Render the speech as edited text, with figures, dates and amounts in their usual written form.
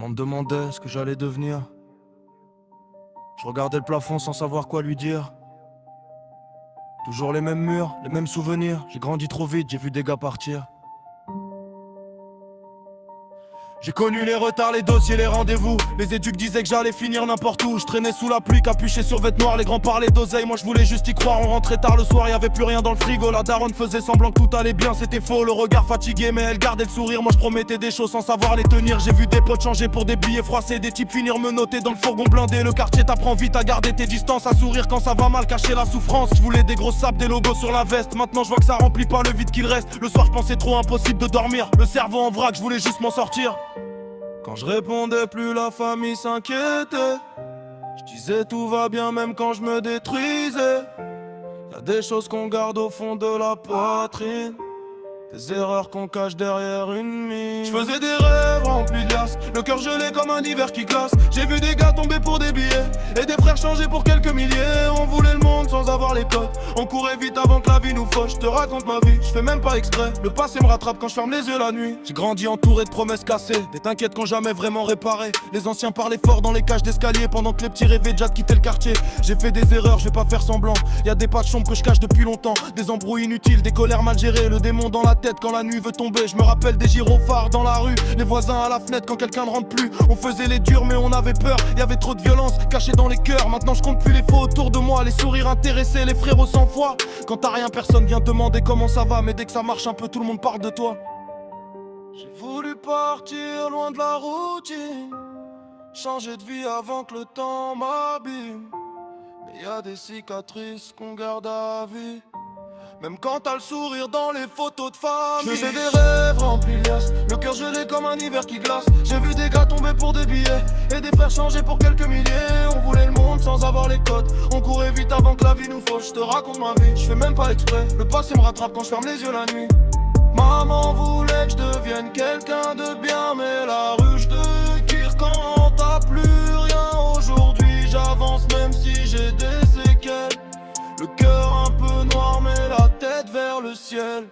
On me demandait ce que j'allais devenir. Je regardais le plafond sans savoir quoi lui dire. Toujours les mêmes murs, les mêmes souvenirs. J'ai grandi trop vite, j'ai vu des gars partir. J'ai connu les retards, les dossiers, les rendez-vous. Les éducs disaient que j'allais finir n'importe où. Je traînais sous la pluie, capuché sur vêtements noirs. Les grands parlaient d'oseille, moi je voulais juste y croire. On rentrait tard le soir, y'avait plus rien dans le frigo. La daronne faisait semblant que tout allait bien, c'était faux. Le regard fatigué, mais elle gardait le sourire. Moi je promettais des choses sans savoir les tenir. J'ai vu des potes changer pour des billets froissés. Des types finir me noter dans le fourgon blindé. Le quartier t'apprend vite à garder tes distances, à sourire quand ça va mal, cacher la souffrance. Je voulais des grosses sapes, des logos sur la veste. Maintenant je vois que ça remplit pas le vide qu'il reste. Le soir je pensais trop impossible de dormir. Le cerveau en vrac, je voulais juste m'en sortir. Quand je répondais plus, la famille s'inquiétait. Je disais tout va bien même quand je me détruisais. Y'a des choses qu'on garde au fond de la poitrine, des erreurs qu'on cache derrière une mine. Je faisais des rêves remplis de glace, le cœur gelé comme un hiver qui glace. J'ai vu des gars tomber pour des billets et des frères changer pour quelques milliers. On voulait le monde sans avoir les codes. On courait vite avant que la vie nous fauche. Je te raconte ma vie, je fais même pas exprès. Le passé me rattrape quand je ferme les yeux la nuit. J'ai grandi entouré de promesses cassées, des t'inquiètes qu'on jamais vraiment réparé. Les anciens parlaient fort dans les cages d'escalier pendant que les petits rêvaient déjà de quitter le quartier. J'ai fait des erreurs, je vais pas faire semblant. Y'a des pas de chombre que je cache depuis longtemps. Des embrouilles inutiles, des colères mal gérées. Le démon dans la tête quand la nuit veut tomber. Je me rappelle des gyrophares dans la rue, les voisins à la fenêtre quand quelqu'un ne rentre plus. On faisait les durs mais on avait peur. Y'avait trop de violence cachée dans les cœurs. Maintenant je compte plus les faux autour de moi, les sourires intéressés, les frérots sans foi. Quand t'as rien, personne vient te demander comment ça va, mais dès que ça marche un peu, tout le monde parle de toi. J'ai voulu partir loin de la routine, changer de vie avant que le temps m'abîme. Mais y a des cicatrices qu'on garde à vie, même quand t'as le sourire dans les photos de famille. Je faisais des rêves remplis de liasses, le cœur gelé comme un hiver qui glace. J'ai vu des gars tomber pour des billets et des frères changer pour quelques milliers. On voulait le monde sans avoir les codes. On courait vite avant que la vie nous fauche. Je te raconte ma vie, je fais même pas exprès. Le passé me rattrape quand je ferme les yeux la nuit. Maman voulait que je devienne quelqu'un de bien, mais la ruche de Kir quand t'as plus rien. Aujourd'hui j'avance même si j'ai des séquelles. Le cœur un peu noir mais la tête vers le ciel.